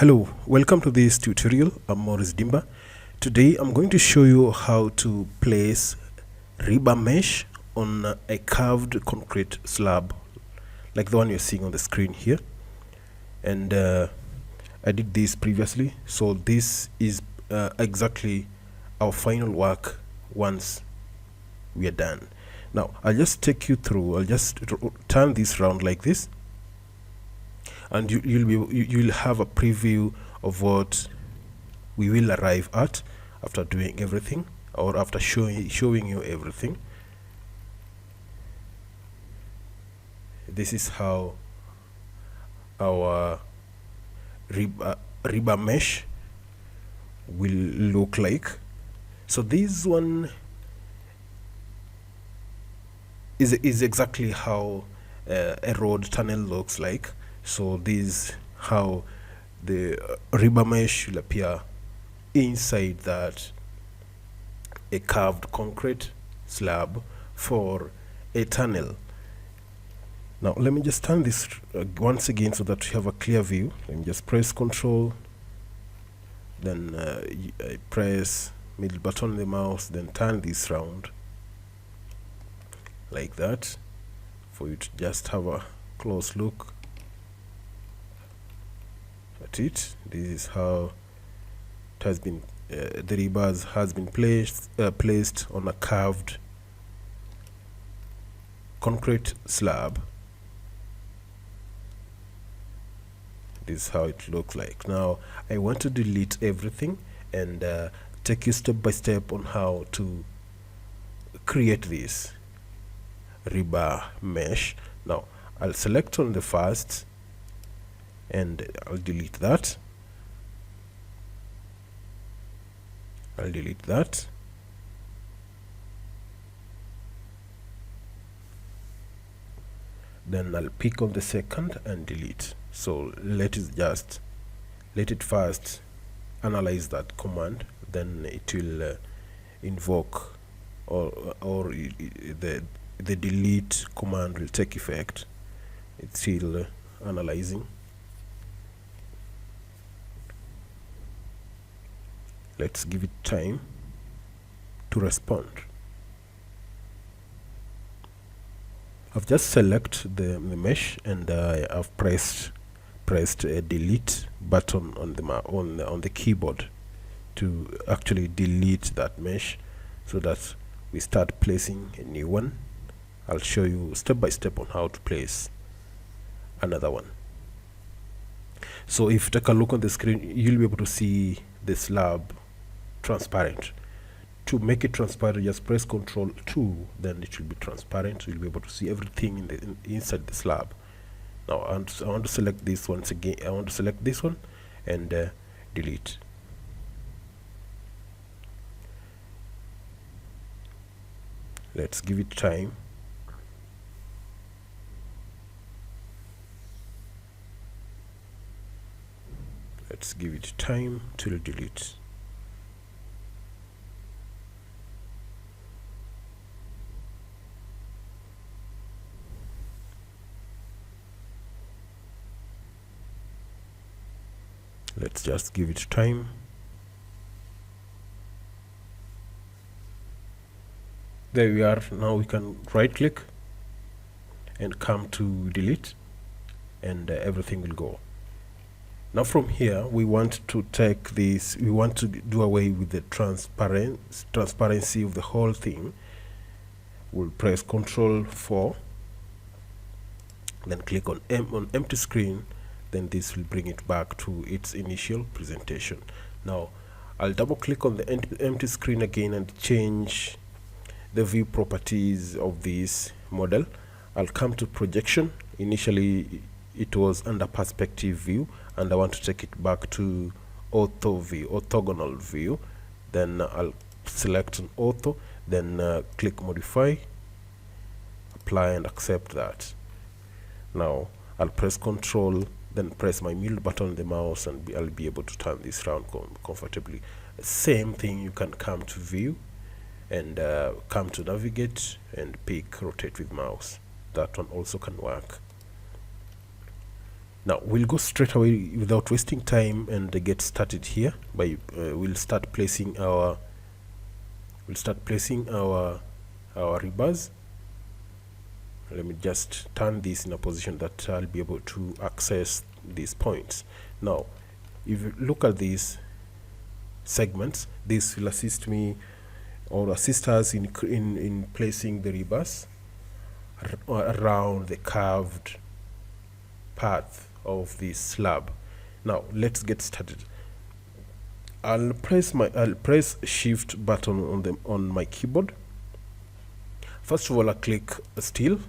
Hello, welcome to this tutorial. I'm Maurice Dimba. Today I'm going to show you how to place rebar mesh on a curved concrete slab like the one you're seeing on the screen here. And I did this previously, so this is exactly our final work once we are done. Now I'll just take you through. I'll just turn this round like this, and you'll have a preview of what we will arrive at after doing everything, or after showing you everything. This is how our rebar mesh will look like. So this one is exactly how a road tunnel looks like. So this is how the rebar mesh will appear inside that a curved concrete slab for a tunnel. Now let me just turn this once again so that we have a clear view. Let me just press Control, then I press middle button on the mouse, then turn this round like that for you to just have a close look at it. This is how it has been, the rebars has been placed on a curved concrete slab. This is how it looks like. Now I want to delete everything and take you step by step on how to create this rebar mesh. Now I'll select on the first and I'll delete that. I'll delete that. Then I'll pick on the second and delete. So let it first analyze that command, then it will invoke or the delete command will take effect. It's still analyzing. Let's give it time to respond. I've just selected the mesh and I've pressed a delete button on the keyboard to actually delete that mesh, so that we start placing a new one. I'll show you step by step on how to place another one. So if you take a look on the screen, you'll be able to see the slab transparent. To make it transparent, just press Ctrl 2, then it will be transparent. You'll be able to see everything inside the slab. Now I want to select this once again. I want to select this one and delete. Let's give it time. Let's give it time till delete. Let's just give it time. There we are. Now we can right click and come to delete, and everything will go. Now from here we want to take this, we want to do away with the transparency of the whole thing. We'll press Ctrl 4, then click on empty screen. Then this will bring it back to its initial presentation. Now I'll double click on the empty screen again and change the view properties of this model. I'll come to projection. Initially it was under perspective view, and I want to take it back to orthogonal view. Then I'll select an ortho, then click modify, apply and accept that. Now I'll press Control, then press my middle button on the mouse, and I'll be able to turn this round comfortably. Same thing, you can come to view and come to navigate and pick rotate with mouse. That one also can work. Now we'll go straight away without wasting time and get started here by we'll start placing our rebars. Let me just turn this in a position that I'll be able to access these points. Now if you look at these segments, this will assist me or assist us in placing the rebars around the curved path of this slab. Now let's get started. I'll press shift button on my keyboard. First of all, I'll click steel,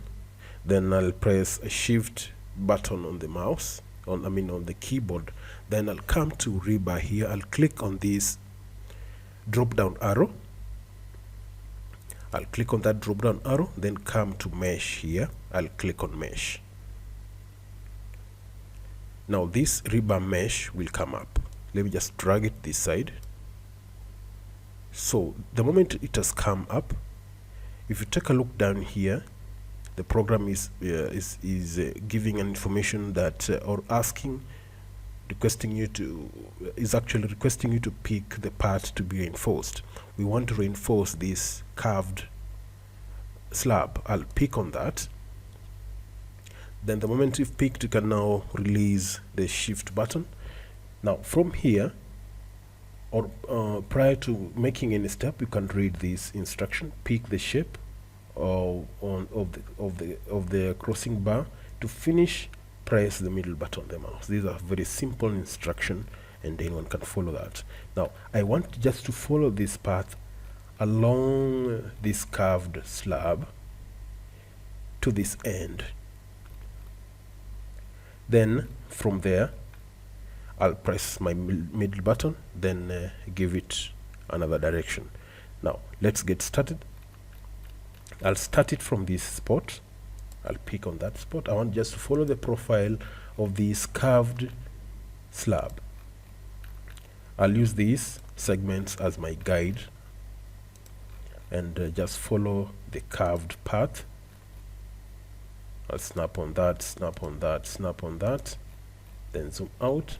then I'll press a shift button on the mouse, on the keyboard. Then I'll come to rebar here. I'll click on this drop down arrow. I'll click on that drop down arrow, then come to mesh here. I'll click on mesh. Now this rebar mesh will come up. Let me just drag it this side. So the moment it has come up, if you take a look down here, the program is giving an information that or requesting you to pick the part to be reinforced. We want to reinforce this curved slab. I'll pick on that. Then the moment you've picked, you can now release the shift button. Now from here, or prior to making any step, you can read this instruction. Pick the shape of the crossing bar. To finish, press the middle button on the mouse. These are very simple instruction, and anyone can follow that. Now I want just to follow this path along this curved slab to this end. Then from there, I'll press my middle button, then give it another direction. Now let's get started. I'll start it from this spot. I'll pick on that spot. I want just to follow the profile of this curved slab. I'll use these segments as my guide and just follow the curved path. I'll snap on that, snap on that, snap on that, then zoom out,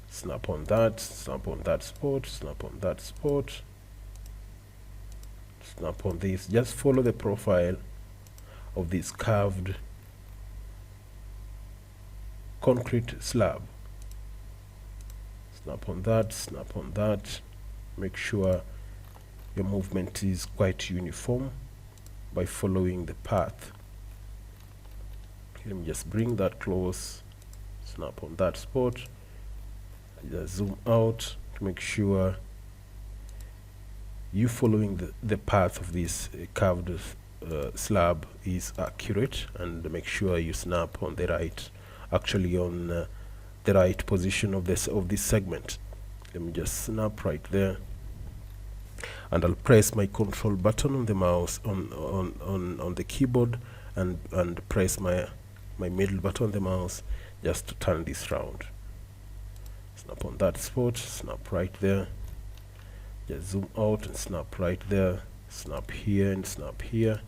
snap on that spot, snap on that spot, snap on this. Just follow the profile of this curved concrete slab. Snap on that. Make sure your movement is quite uniform by following the path. Let me just bring that close, snap on that spot, just zoom out to make sure you following the path of this curved slab is accurate, and make sure you snap on the right, actually on the right position of this segment. Let me just snap right there, and I'll press my control button on the mouse on the keyboard and press my middle button on the mouse just to turn this round. Snap on that spot, snap right there, just zoom out and snap right there, snap here and snap here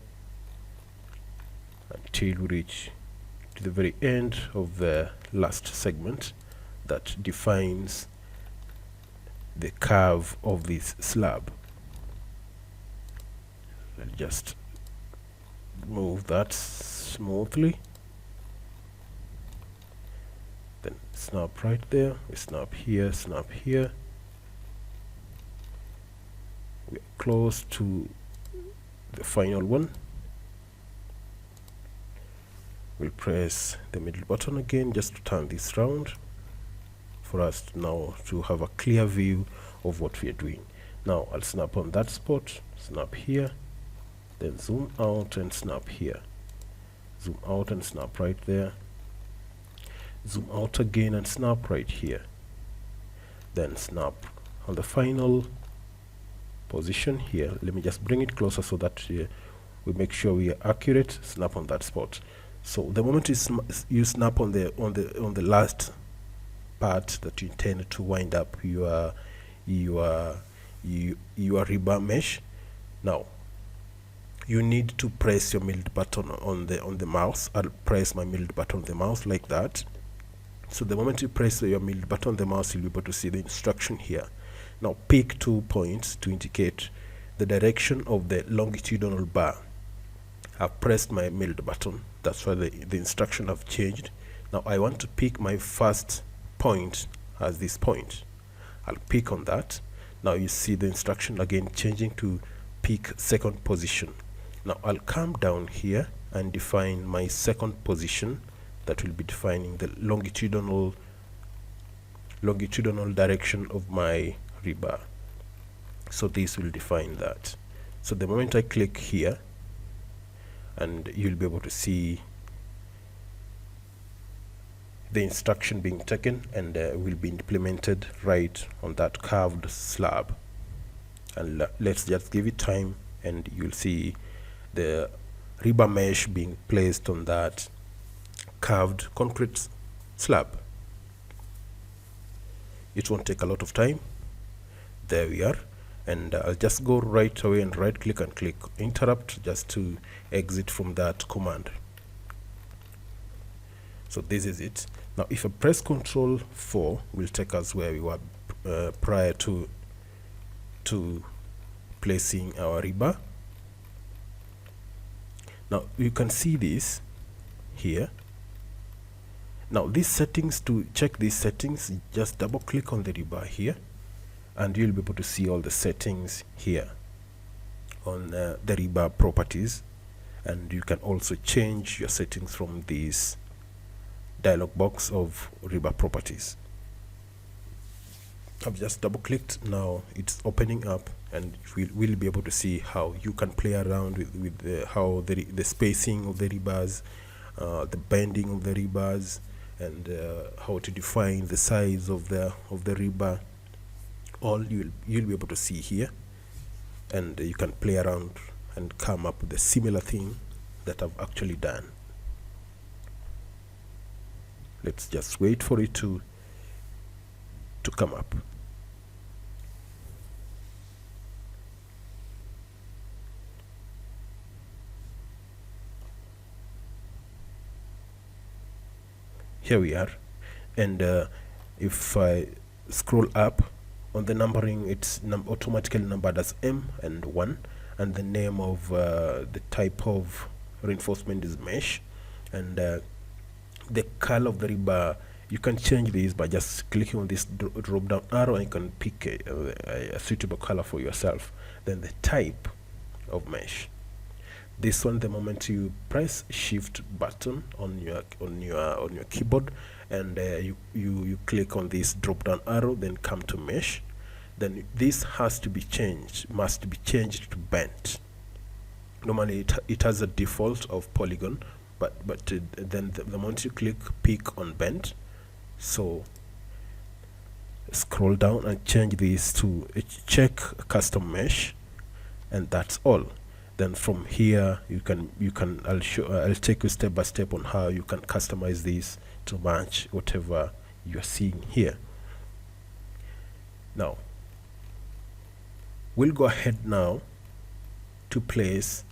until we reach to the very end of the last segment that defines the curve of this slab. Let's just move that smoothly, then snap right there, we snap here, we're close to the final one. We'll press the middle button again just to turn this round for us now to have a clear view of what we are doing. Now I'll snap on that spot, snap here, then zoom out and snap here, zoom out and snap right there, zoom out again and snap right here, then snap on the final position here. Let me just bring it closer so that we make sure we are accurate. Snap on that spot. So the moment you snap on the last part that you intend to wind up your rebar mesh. Now you need to press your milled button on the mouse. I'll press my milled button on the mouse like that. So the moment you press your milled button on the mouse, you'll be able to see the instruction here. Now pick 2 points to indicate the direction of the longitudinal bar. I've pressed my milled button. That's why the instruction have changed. Now I want to pick my first point as this point. I'll pick on that. Now you see the instruction again changing to pick second position. Now I'll come down here and define my second position. That will be defining the longitudinal direction of my rebar. So this will define that. So the moment I click here, and you'll be able to see the instruction being taken and will be implemented right on that curved slab. And let's just give it time, and you'll see the rebar mesh being placed on that curved concrete slab. It won't take a lot of time. There we are. And I'll just go right away and right click and click interrupt just to exit from that command. So this is it. Now if I press Control 4, will take us where we were prior to placing our rebar. Now you can see this here. Now these settings, to check these settings, just double click on the rebar here, and you'll be able to see all the settings here on the rebar properties. And you can also change your settings from this dialog box of rebar properties. I've just double clicked. Now it's opening up, and we'll be able to see how you can play around with how the spacing of the rebars, the bending of the rebars, and how to define the size of the rebar. All you'll be able to see here, and you can play around and come up with a similar thing that I've actually done. Let's just wait for it to come up. Here we are. And if I scroll up on the numbering, it's automatically numbered as M and 1, and the name of the type of reinforcement is mesh, and the color of the rebar, you can change this by just clicking on this drop down arrow, and you can pick a suitable color for yourself. Then the type of mesh, this one, the moment you press Shift button on your keyboard, and you click on this drop down arrow, then come to mesh, then this must be changed to bent. Normally it has a default of polygon, but then the moment you pick on bent, so scroll down and change this to check custom mesh, and that's all. Then from here I'll take you step by step on how you can customize this to match whatever you're seeing here. Now we'll go ahead now to place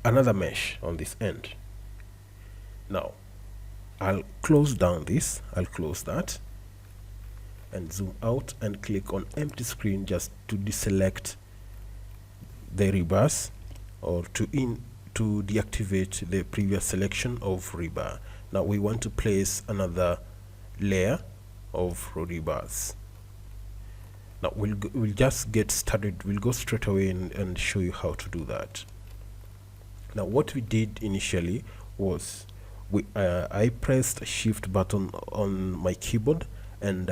another mesh on this end. Now I'll close down this, I'll close that, and zoom out and click on empty screen just to deselect the rebars, or to deactivate the previous selection of rebar. Now we want to place another layer of rebars. Now we'll just get started. We'll go straight away and show you how to do that. Now what we did initially was I pressed Shift button on my keyboard, and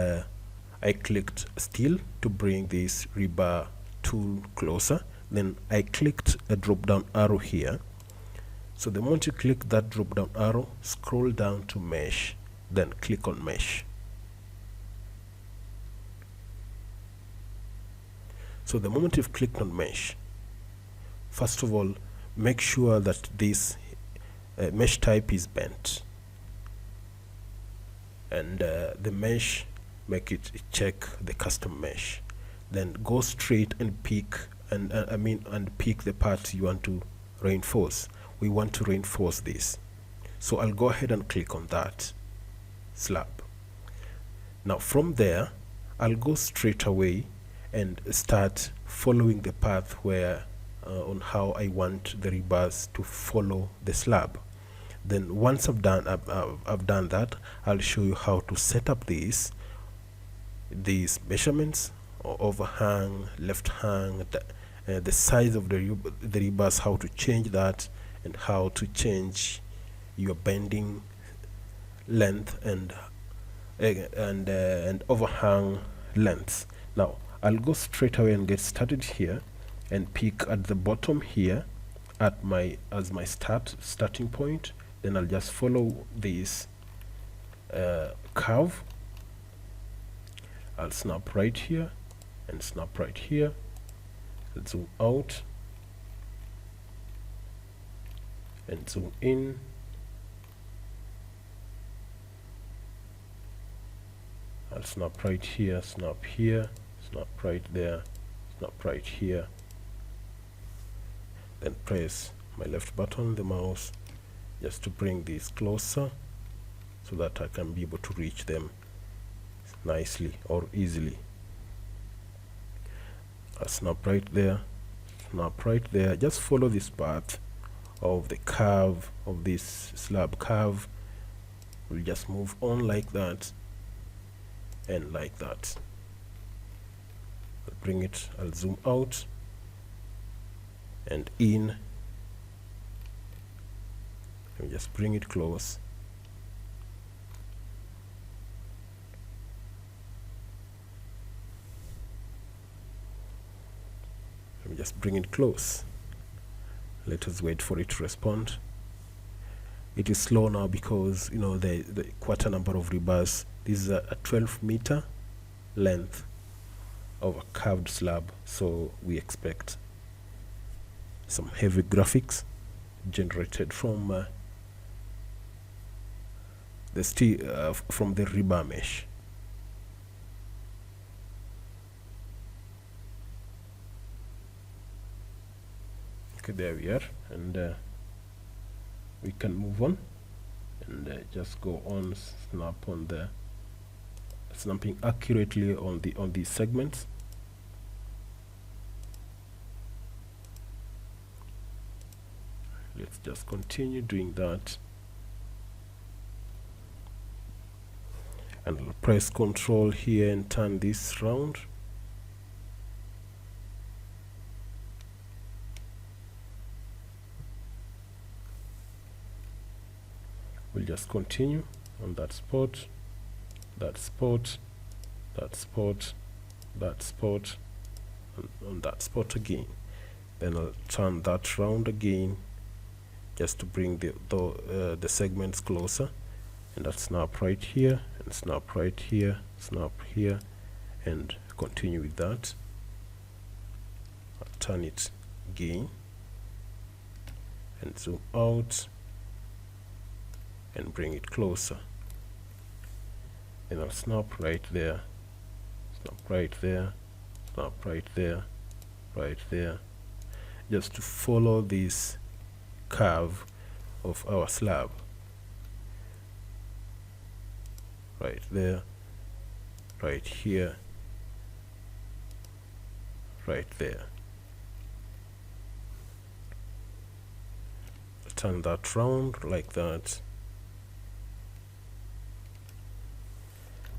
I clicked Steel to bring this rebar tool closer. Then I clicked a drop down arrow here. So the moment you click that drop down arrow, scroll down to mesh, then click on mesh. So the moment you've clicked on mesh, first of all, make sure that this mesh type is bent, and the mesh, make it check the custom mesh. Then go straight and pick and pick the part you want to reinforce. We want to reinforce this, so I'll go ahead and click on that slab. Now from there I'll go straight away and start following the path where on how I want the rebars to follow the slab. Then once I've done that, I'll show you how to set up these measurements, or overhang, left hang, the size of the rebars, how to change that, and how to change your bending length and overhang lengths. Now I'll go straight away and get started here and pick at the bottom here as my starting point. Then I'll just follow this curve. I'll snap right here and snap right here. I'll zoom out and zoom in. I'll snap right here, snap right there, snap right here. Then press my left button on the mouse just to bring these closer so that I can be able to reach them nicely or easily. I'll snap right there, snap right there. Just follow this path of the curve of this slab curve. We'll just move on like that and like that. I'll bring it, I'll zoom out and in. Let me just bring it close. Let me just bring it close. Let us wait for it to respond. It is slow now because the quarter number of rebars. This is a 12-meter length of a curved slab, so we expect some heavy graphics generated from the steel from the rebar mesh. Okay, there we are, and we can move on and just go on, snap on the snapping accurately on these segments. Let's just continue doing that, and I'll press Control here and turn this round. We'll just continue on that spot, that spot, that spot, that spot, and on that spot again. Then I'll turn that round again just to bring the segments closer, and I'll snap right here and snap right here, snap here, and continue with that. I'll turn it again and zoom out and bring it closer, and I'll snap right there, snap right there, snap right there, right there, just to follow this curve of our slab. Right there, right here, right there. Turn that round like that,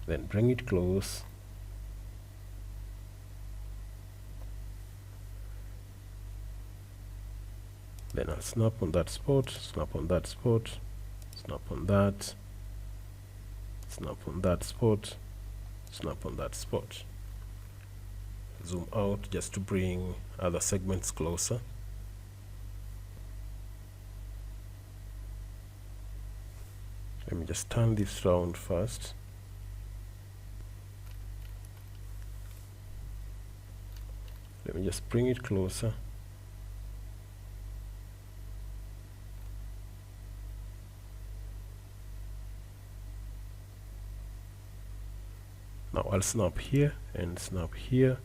then bring it close, then I'll snap on that spot, snap on that spot, snap on that, snap on that spot, snap on that spot. Zoom out just to bring other segments closer. Let me just turn this round first. Let me just bring it closer. Now I'll snap here and snap here,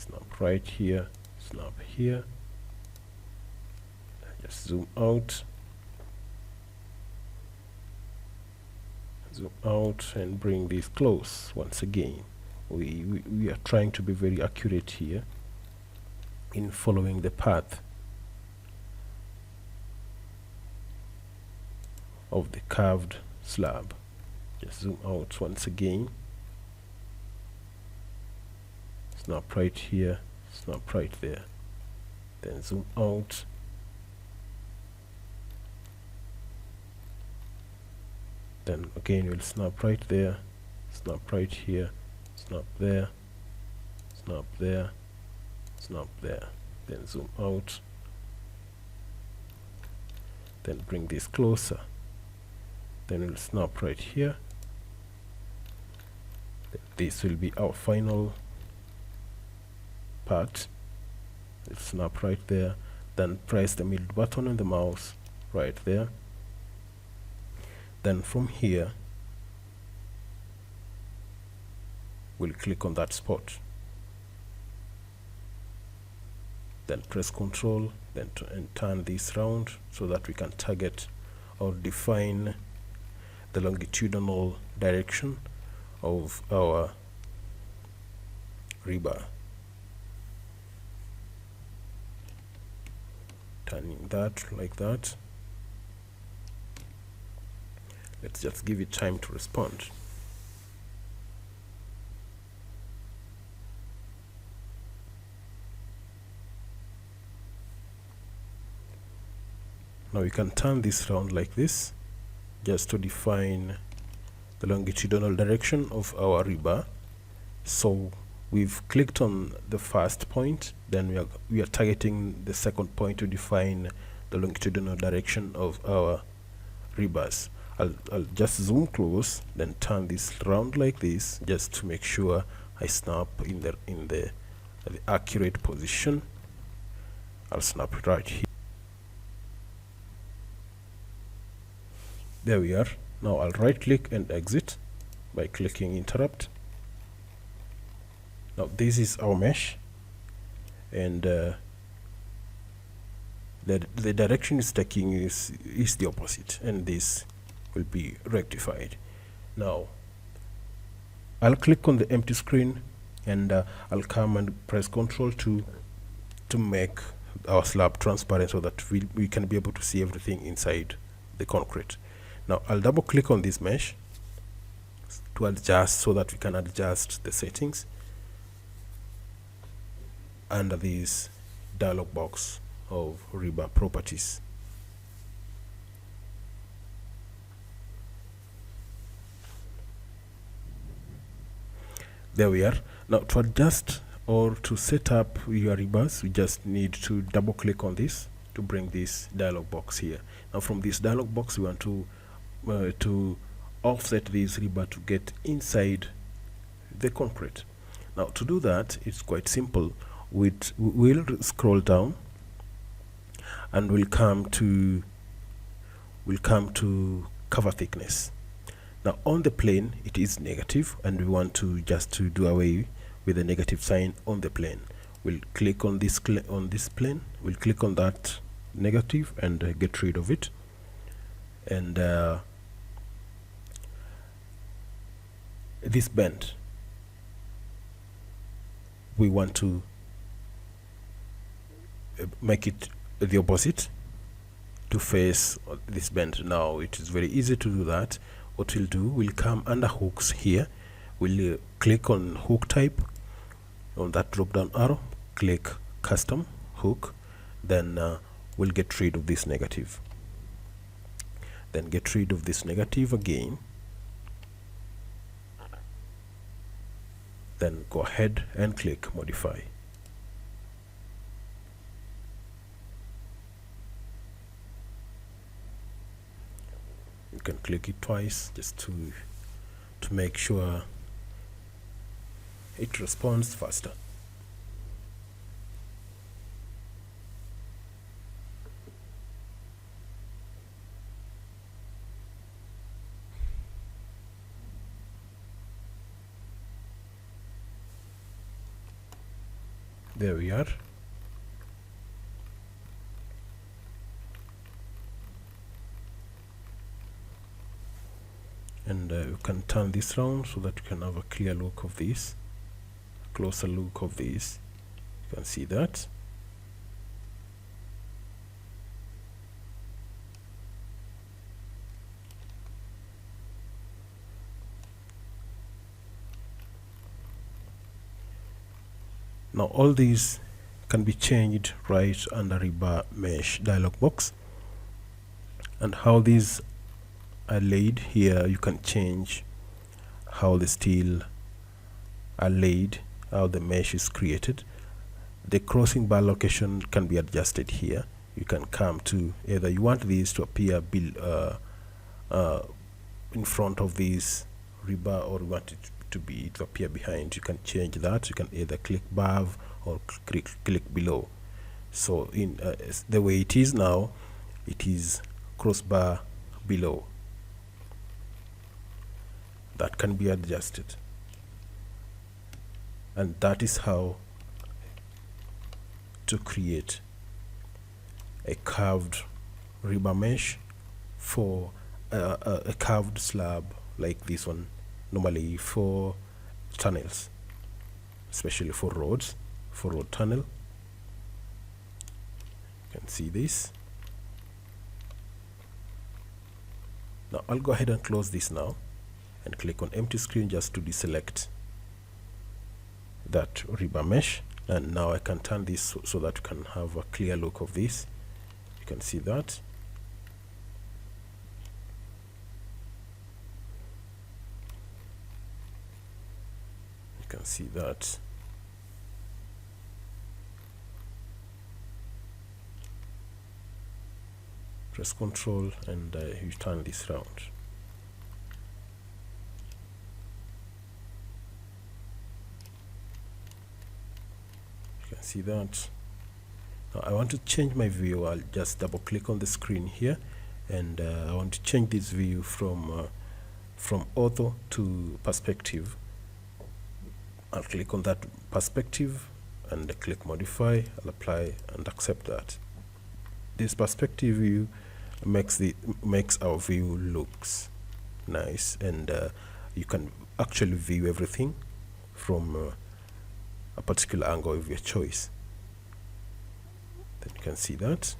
snap right here, snap here, just zoom out, and bring this close. Once again, we are trying to be very accurate here in following the path of the curved slab. Just zoom out once again, snap right here, snap right there, then zoom out, then again we'll snap right there, snap right here, snap there, snap there, snap there, then zoom out, then bring this closer, then we'll snap right here. This will be our final part. Let's snap right there, then press the middle button on the mouse right there. Then from here we'll click on that spot, then press Ctrl, then and turn this round so that we can target or define the longitudinal direction of our rebar. Turning that like that. Let's just give it time to respond. Now you can turn this round like this just to define the longitudinal direction of our rebar. So we've clicked on the first point, then we are targeting the second point to define the longitudinal direction of our rebars. I'll just zoom close, then turn this round like this just to make sure I snap in the accurate position. I'll snap it right here. There we are. Now I'll right click and exit by clicking interrupt. Now this is our mesh, and the direction it's taking is the opposite, and this will be rectified. Now I'll click on the empty screen, and I'll come and press Ctrl to make our slab transparent so that we can be able to see everything inside the concrete. Now I'll double click on this mesh to adjust so that we can adjust the settings under this dialog box of rebar properties. There we are. Now to adjust or to set up your rebars, we just need to double click on this to bring this dialog box here. Now from this dialog box we want to offset this rebar to get inside the concrete. Now to do that, it's quite simple. We'll scroll down and we'll come to cover thickness. Now on the plane it is negative, and we want to do away with the negative sign on the plane. We'll click on this plane, we'll click on that negative and get rid of it, and this bend we want to make it the opposite, to face this bend. Now it is very easy to do that. What we'll do, we'll come under hooks here, we'll click on hook type on that drop down arrow, click custom hook, then we'll get rid of this negative, then get rid of this negative again, then go ahead and click modify. You can click it twice just to make sure it responds faster. There we are. And you can turn this round so that you can have a clear look of this, closer look of this. You can see that. Now all these can be changed right under Rebar Mesh dialog box, and how these are laid here, you can change how the steel are laid, how the mesh is created. The crossing bar location can be adjusted here. You can come to either you want these to appear in front of this rebar, or you want it to appear behind. You can change that. You can either click above or click below. So in the way it is now, it is crossbar below. That can be adjusted, and that is how to create a curved rebar mesh for a curved slab like this one, normally for tunnels, especially for roads, for road tunnel. You can see this. Now I'll go ahead and close this now and click on empty screen just to deselect that rebar mesh. And now I can turn this so that you can have a clear look of this. You can see that. You can see that. Press Control and you turn this round. You can see that. Now I want to change my view. I'll just double click on the screen here, and I want to change this view from ortho to perspective. I'll click on that perspective and click modify. I'll apply and accept that. This perspective view makes our view looks nice, and you can actually view everything from a particular angle of your choice. Then you can see that.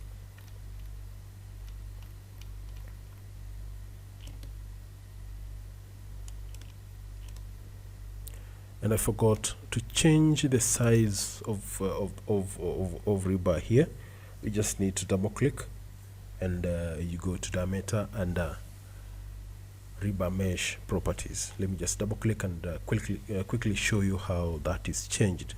And I forgot to change the size of rebar here. You just need to double click, and you go to diameter and rebar mesh properties. Let me just double click and quickly show you how that is changed.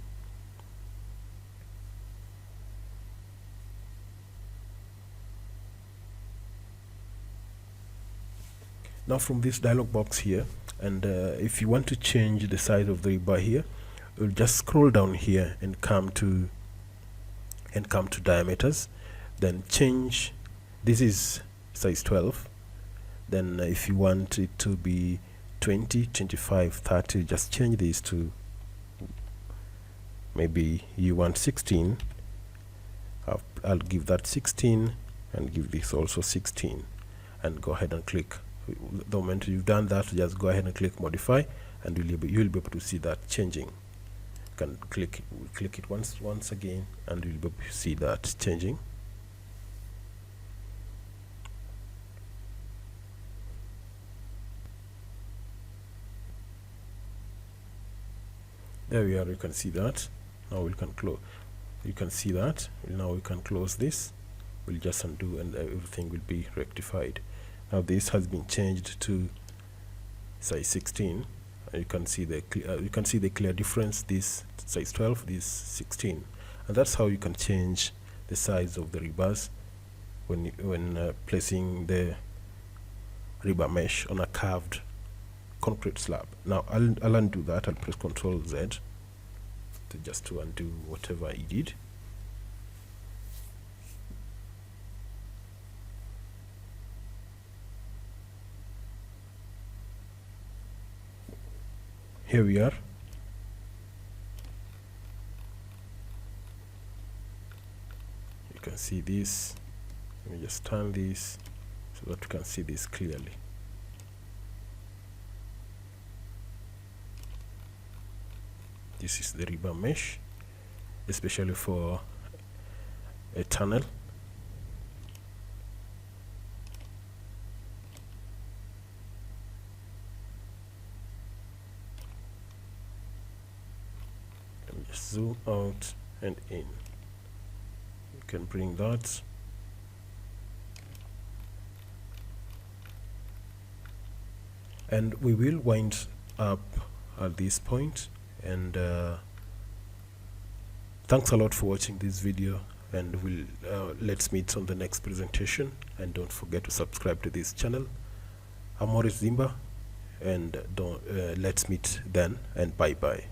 Now from this dialog box here, and if you want to change the size of the rebar here, you'll just scroll down here and come to diameters, then change. This is size 12. Then if you want it to be 20, 25, 30, just change this to, maybe you want 16. I'll give that 16 and give this also 16, and go ahead and click. The moment you've done that, just go ahead and click modify, and you'll be able to see that changing. You can click it once again, and you'll be able to see that changing. There we are. You can see that. Now we can close. You can see that. Now we can close this. We'll just undo, and everything will be rectified. Now this has been changed to size 16. You can see the clear difference. This size 12, this 16, and that's how you can change the size of the rebars when placing the rebar mesh on a curved concrete slab. Now I'll undo that. I'll press Ctrl Z to undo whatever I did. Here we are. can see this. Let me just turn this so that you can see this clearly. This is the rebar mesh, especially for a tunnel. Let me just zoom out and in. You can bring that. And we will wind up at this point. And thanks a lot for watching this video, and let's meet on the next presentation. And don't forget to subscribe to this channel. I'm Morris Zimba, and let's meet then, and bye bye.